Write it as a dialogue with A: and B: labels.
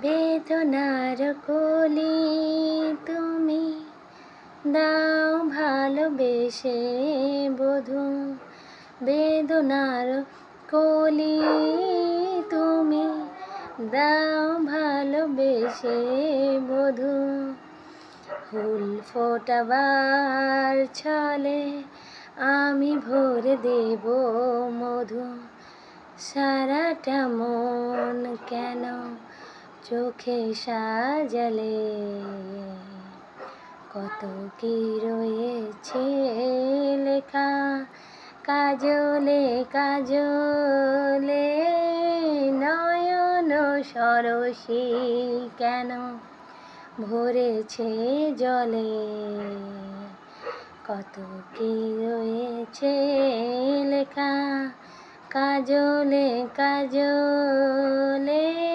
A: বেদনার কলি তুমি দাও ভালোবেসে বধূ, বেদনার কলি তুমি দাও ভালোবেসে বধূ। ফুল ফোটাবার ছলে আমি ভরে দেব মধু, সারাটা মন কেন চোখে সাজালে। কত কি রয়েছে লেখা কাজলে কাজলে, নয়ন সরসী কেন ভরেছে জলে। কত কি রয়েছে লেখা কাজলে কাজলে।